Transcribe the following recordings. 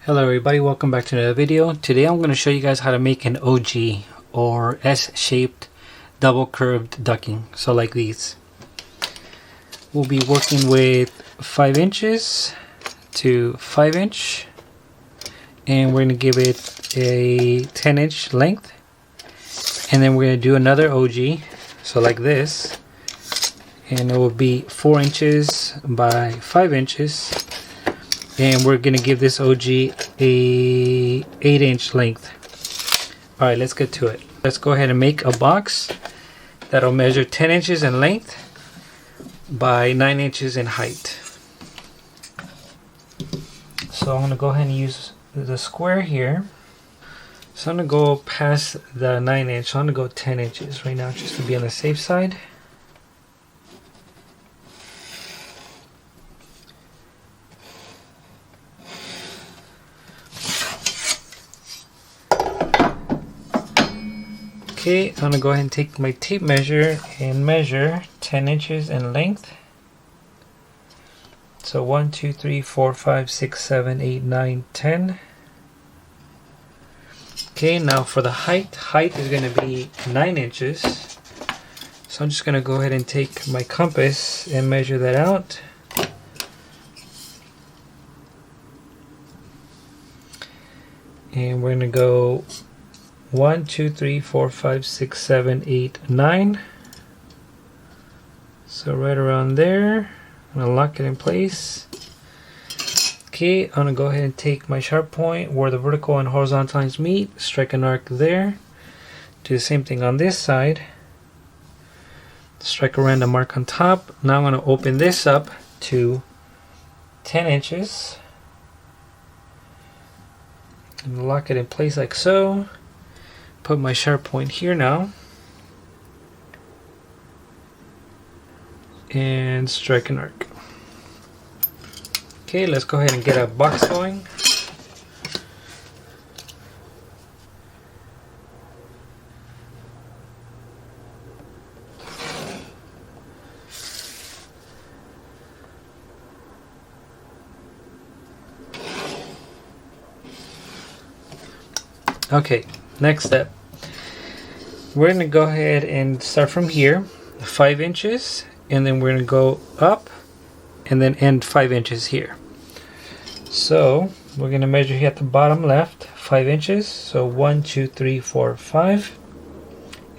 Hello everybody, welcome back to another video. Today I'm going to show you guys how to make an Ogee or S-shaped double curved ducking. So like these. We'll be working with 5 inches to 5 inch and we're going to give it a 10-inch length, and then we're going to do another Ogee, so like this, and it will be 4 inches by 5 inches. And we're going to give this Ogee a 8-inch length. Alright, let's get to it. Let's go ahead and make a box that'll measure 10 inches in length by 9 inches in height. So I'm going to go ahead and use the square here. So I'm going to go past the 9 inch. So I'm going to go 10 inches right now just to be on the safe side. Okay, I'm going to go ahead and take my tape measure and measure 10 inches in length. So 1, 2, 3, 4, 5, 6, 7, 8, 9, 10. Okay, now for the height. Height is going to be 9 inches. So I'm just going to go ahead and take my compass and measure that out. And we're going to go 1, 2, 3, 4, 5, 6, 7, 8, 9. So right around there. I'm going to lock it in place. Okay, I'm going to go ahead and take my sharp point where the vertical and horizontal lines meet. Strike an arc there. Do the same thing on this side. Strike a random mark on top. Now I'm going to open this up to 10 inches. And lock it in place like so. Put my sharp point here now and strike an arc. Okay, let's go ahead and get a box going. Okay, next step. We're going to go ahead and start from here, 5 inches, and then we're going to go up and then end 5 inches here. So we're going to measure here at the bottom left 5 inches. So 1, 2, 3, 4, 5,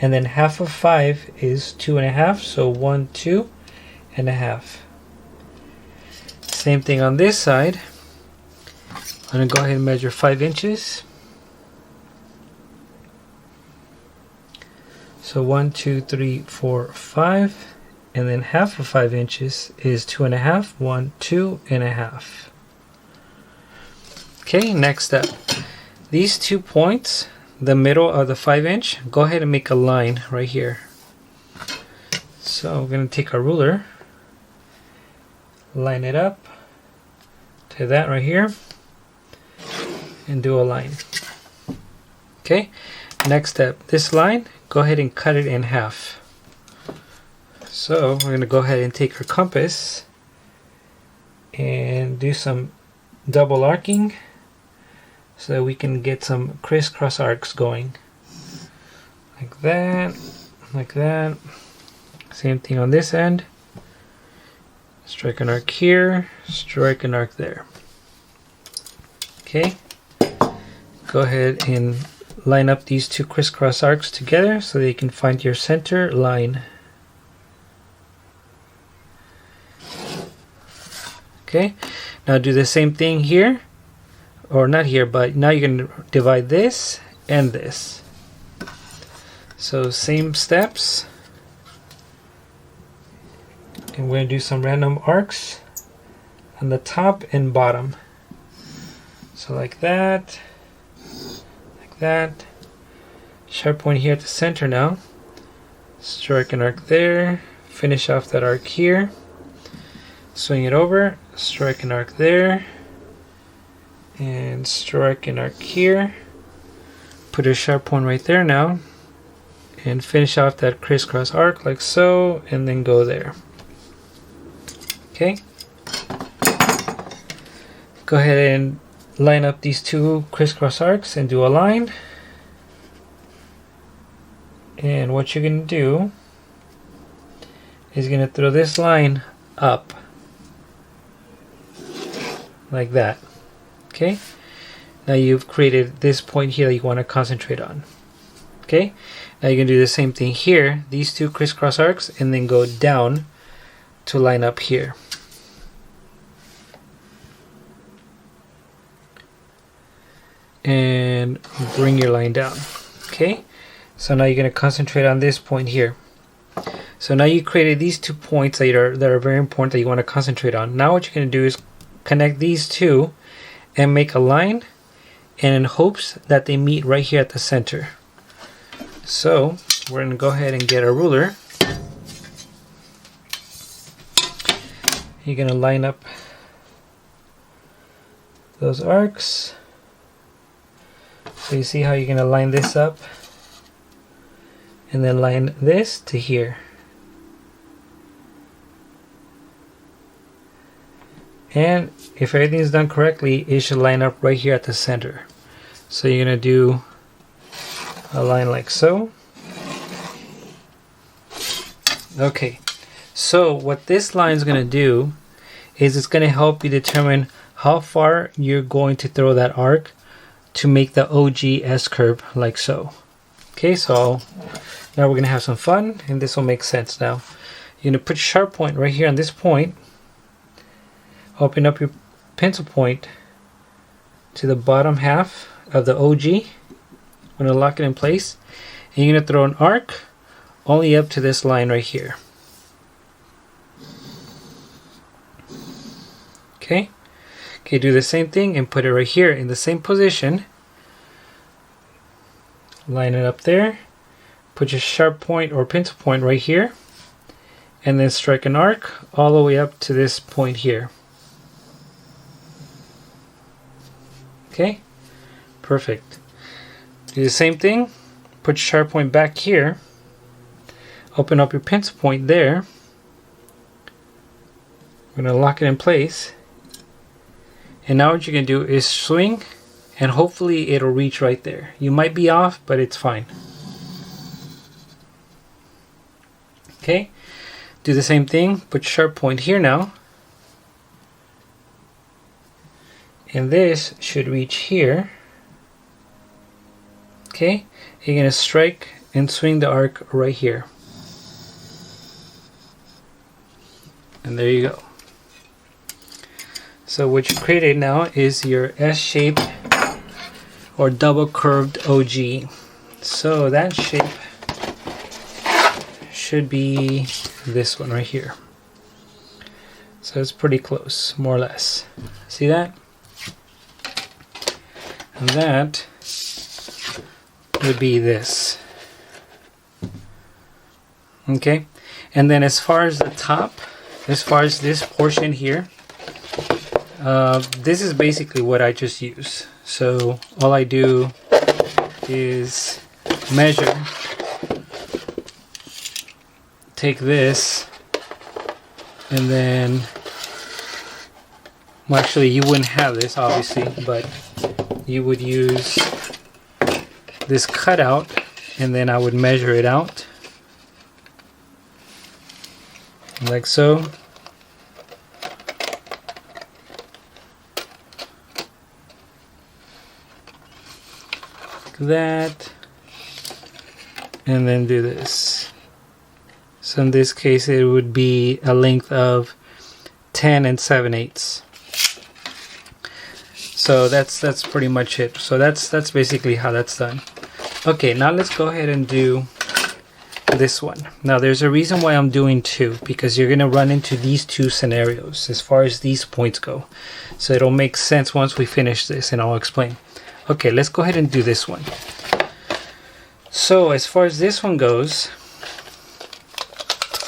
and then half of 5 is 2.5. So 1, 2.5. Same thing on this side. I'm going to go ahead and measure 5 inches. So 1, 2, 3, 4, 5, and then half of 5 inches is 2.5. 1, 2.5. Okay, next step. These 2 points, the middle of the 5 inch, go ahead and make a line right here. So we're going to take our ruler, line it up to that right here, and do a line. Okay, next step. This line, go ahead and cut it in half. So we're going to go ahead and take our compass and do some double arcing so that we can get some crisscross arcs going. Like that, like that. Same thing on this end. Strike an arc here, strike an arc there. Okay, go ahead and line up these 2 crisscross arcs together so that you can find your center line. Okay, now do the same thing here, or not here, but now you can divide this and this. So same steps, and we're going to do some random arcs on the top and bottom. So like that. That sharp point here at the center now. Strike an arc there, finish off that arc here, swing it over, strike an arc there, and strike an arc here. Put a sharp point right there now, and finish off that crisscross arc like so, and then go there. Okay. Go ahead and line up these two crisscross arcs and do a line. And what you're going to do is going to throw this line up like that. Okay, now you've created this point here that you want to concentrate on. Okay, now you're going to do the same thing here, these two crisscross arcs, and then go down to line up here. And bring your line down. Okay, so now you're going to concentrate on this point here. So now you created these 2 points that are very important that you want to concentrate on. Now what you're going to do is connect these two and make a line, and in hopes that they meet right here at the center. So we're going to go ahead and get a ruler. You're going to line up those arcs. So you see how you're going to line this up and then line this to here. And if everything is done correctly, it should line up right here at the center. So you're going to do a line like so. Okay, so what this line is going to do is it's going to help you determine how far you're going to throw that arc to make the Ogee S-curve like so. Okay, so now we're going to have some fun, and this will make sense now. You're going to put your sharp point right here on this point. Open up your pencil point to the bottom half of the Ogee. I'm going to lock it in place. And you're going to throw an arc only up to this line right here. Okay. Okay, do the same thing and put it right here in the same position. Line it up there. Put your sharp point or pencil point right here. And then strike an arc all the way up to this point here. Okay, perfect. Do the same thing. Put your sharp point back here. Open up your pencil point there. We're going to lock it in place. And now what you're going to do is swing, and hopefully it'll reach right there. You might be off, but it's fine. Okay, do the same thing. Put your sharp point here now. And this should reach here. Okay, you're going to strike and swing the arc right here. And there you go. So what you created now is your S-shaped or double curved Ogee. So that shape should be this one right here. So it's pretty close, more or less. See that? And that would be this. Okay, and then as far as the top, as far as this portion here, this is basically what I just use. So all I do is measure, take this, and then, well, actually you wouldn't have this obviously, but you would use this cutout, and then I would measure it out like so. Like that, and then do this. So in this case it would be a length of 10 7/8. So that's pretty much it. So that's basically how that's done. Okay, now let's go ahead and do this one. Now there's a reason why I'm doing two, because you're gonna run into these two scenarios as far as these points go. So it'll make sense once we finish this, and I'll explain. Okay, let's go ahead and do this one. So as far as this one goes,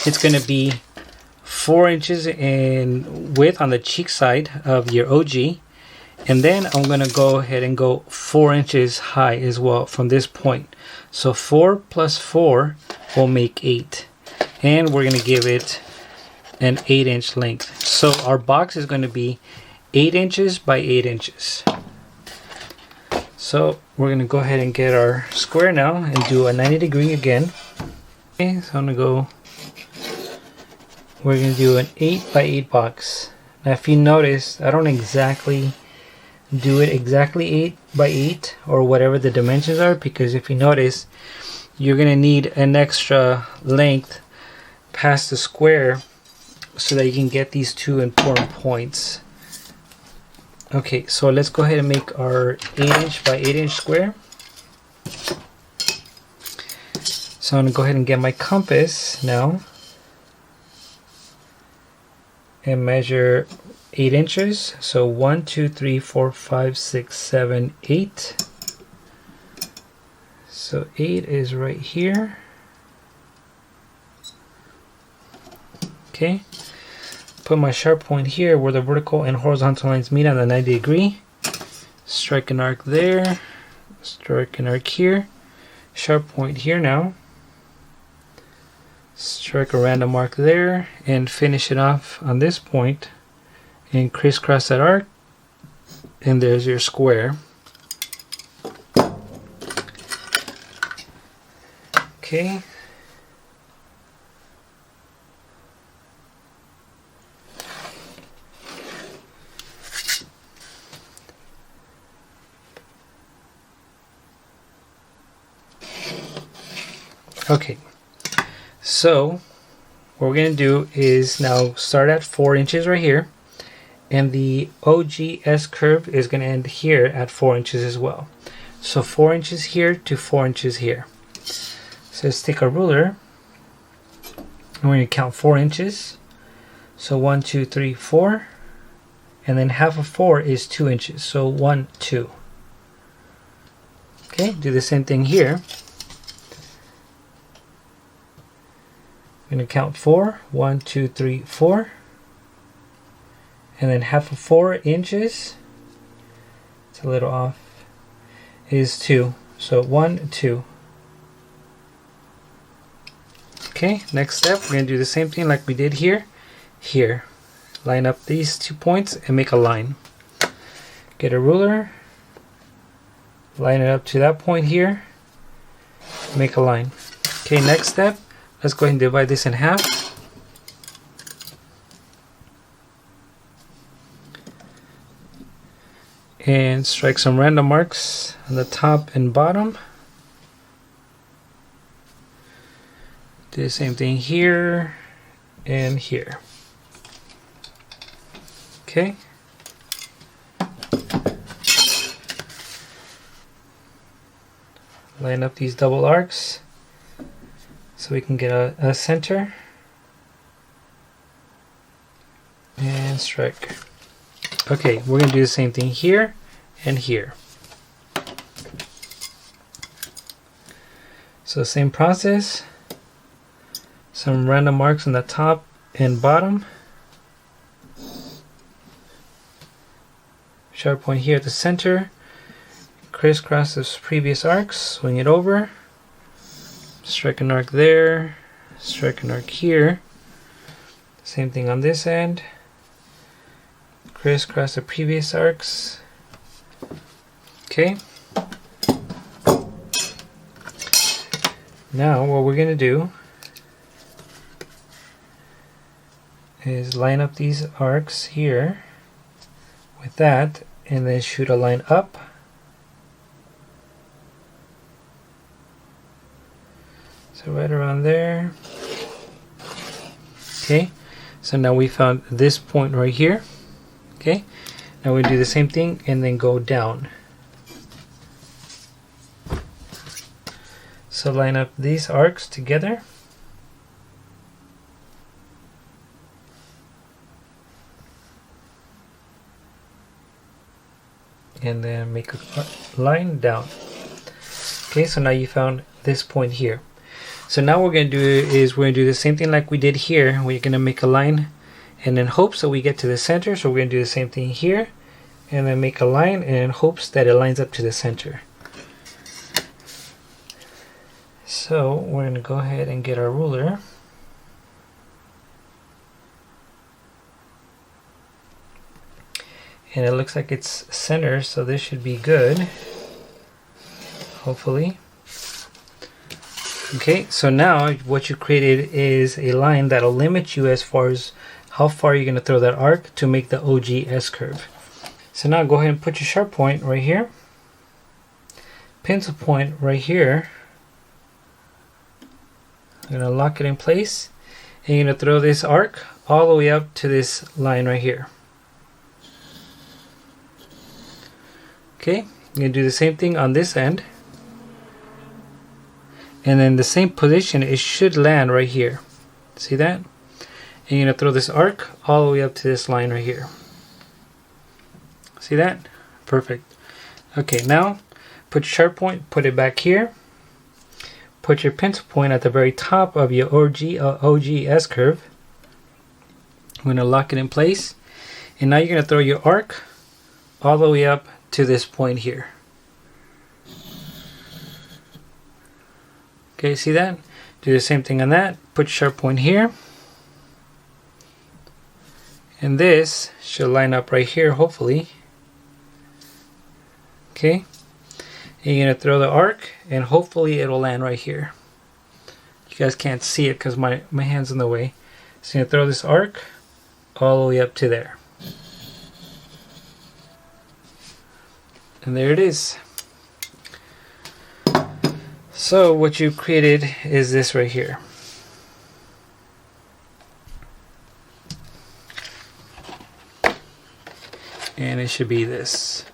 it's gonna be 4 inches in width on the cheek side of your Ogee. And then I'm going to go ahead and go 4 inches high as well from this point. So 4 plus 4 will make 8. And we're going to give it an 8-inch length. So our box is going to be 8 inches by 8 inches. So we're gonna go ahead and get our square now and do a 90-degree again. Okay, so I'm gonna go, we're gonna do an 8x8 box. Now if you notice, I don't exactly do it exactly 8x8 or whatever the dimensions are, because if you notice, you're gonna need an extra length past the square so that you can get these two important points. Okay, so let's go ahead and make our 8" by 8" square. So I'm gonna go ahead and get my compass now and measure 8 inches. So 1, 2, 3, 4, 5, 6, 7, 8. So 8 is right here. Okay. Put my sharp point here where the vertical and horizontal lines meet on the 90-degree. Strike an arc there. Strike an arc here. Sharp point here now. Strike a random arc there and finish it off on this point and crisscross that arc, and there's your square. Okay. Okay, so what we're going to do is now start at 4 inches right here, and the OGS curve is going to end here at 4 inches as well. So 4 inches here to 4 inches here. So let's take a ruler, and we're going to count 4 inches. So 1, 2, 3, 4, and then half of 4 is 2 inches. So 1, 2. Okay, do the same thing here. I'm going to count 4, 1, 2, 3, 4, and then half of 4 inches, it's a little off, is 2. So 1, 2. Okay, next step, we're going to do the same thing like we did here. Here, line up these 2 points and make a line. Get a ruler, line it up to that point here, make a line. Okay, next step, let's go ahead and divide this in half. And strike some random marks on the top and bottom. Do the same thing here and here. Okay. Line up these double arcs so we can get a center. And strike. Okay, we're going to do the same thing here and here. So same process. Some random marks on the top and bottom. Sharp point here at the center. Crisscross those previous arcs, swing it over. Strike an arc there. Strike an arc here. Same thing on this end. Crisscross the previous arcs. Okay. Now what we're going to do is line up these arcs here with that, and then shoot a line up. So right around there. Okay, so now we found this point right here. Okay, now we do the same thing and then go down. So line up these arcs together. And then make a line down. Okay, so now you found this point here. So now what we're going to do is we're going to do the same thing like we did here. We're going to make a line and in hopes that we get to the center. So we're going to do the same thing here and then make a line and in hopes that it lines up to the center. So we're going to go ahead and get our ruler. And it looks like it's center, so this should be good. hopefully. Okay, so now what you created is a line that'll limit you as far as how far you're going to throw that arc to make the Ogee S-curve. So now go ahead and put your sharp point right here, pencil point right here. I'm going to lock it in place, and you're going to throw this arc all the way up to this line right here. Okay, you're going to do the same thing on this end. And then the same position, it should land right here. See that? And you're going to throw this arc all the way up to this line right here. See that? Perfect. Okay, now put your sharp point, put it back here. Put your pencil point at the very top of your Ogee S-curve. I'm going to lock it in place. And now you're going to throw your arc all the way up to this point here. Okay, see that? Do the same thing on that. Put your sharp point here. And this should line up right here, hopefully. Okay. And you're going to throw the arc, and hopefully it'll land right here. You guys can't see it because my hand's in the way. So you're going to throw this arc all the way up to there. And there it is. So what you created is this right here. And it should be this.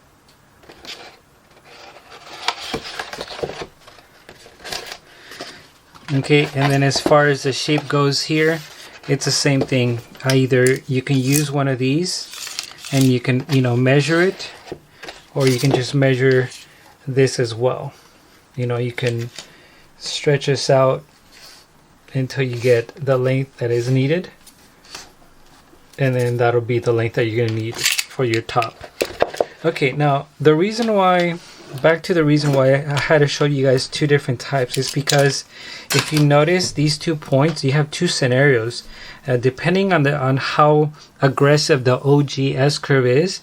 Okay, and then as far as the shape goes here, it's the same thing. Either you can use one of these and you can, measure it, or you can just measure this as well. You can stretch this out until you get the length that is needed, and then that'll be the length that you're going to need for your top. Okay, now back to the reason why I had to show you guys two different types is because if you notice these 2 points, you have two scenarios. Depending on how aggressive the Ogee S-curve is,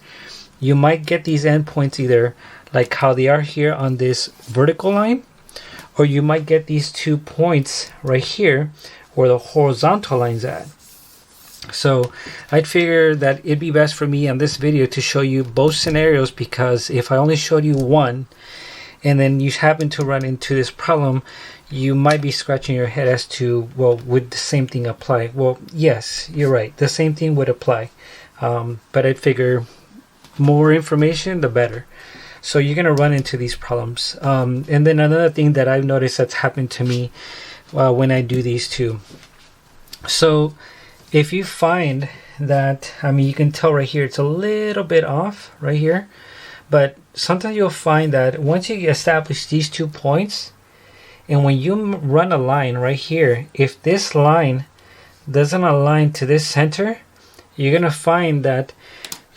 you might get these endpoints either like how they are here on this vertical line, or you might get these 2 points right here where the horizontal line's at. So I'd figure that it'd be best for me on this video to show you both scenarios, because if I only showed you one and then you happen to run into this problem, you might be scratching your head as to, well, would the same thing apply? Well, yes, you're right, the same thing would apply, but I'd figure more information the better. So you're going to run into these problems. And then another thing that I've noticed that's happened to me when I do these two. So if you find that, you can tell right here, it's a little bit off right here. But sometimes you'll find that once you establish these 2 points, and when you run a line right here, if this line doesn't align to this center, you're going to find that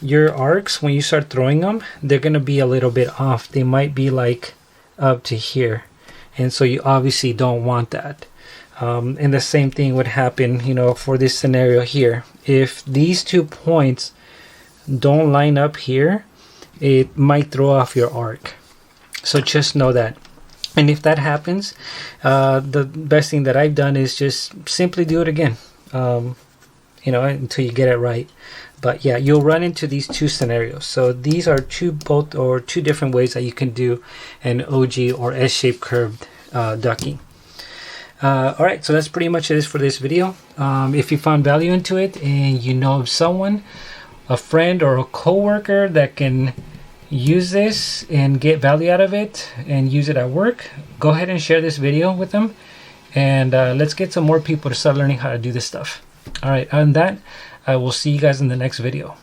your arcs, when you start throwing them, they're going to be a little bit off. They might be like up to here, and so you obviously don't want that. And the same thing would happen, for this scenario here. If these 2 points don't line up here, it might throw off your arc. So just know that. And if that happens, the best thing that I've done is just simply do it again, until you get it right. But yeah, you'll run into these 2 scenarios. So these are two different ways that you can do an Ogee or S-shaped curved ducking. Alright, so that's pretty much it for this video. If you found value into it and you know of someone, a friend or a coworker that can use this and get value out of it and use it at work, go ahead and share this video with them, and let's get some more people to start learning how to do this stuff. Alright, other than that, I will see you guys in the next video.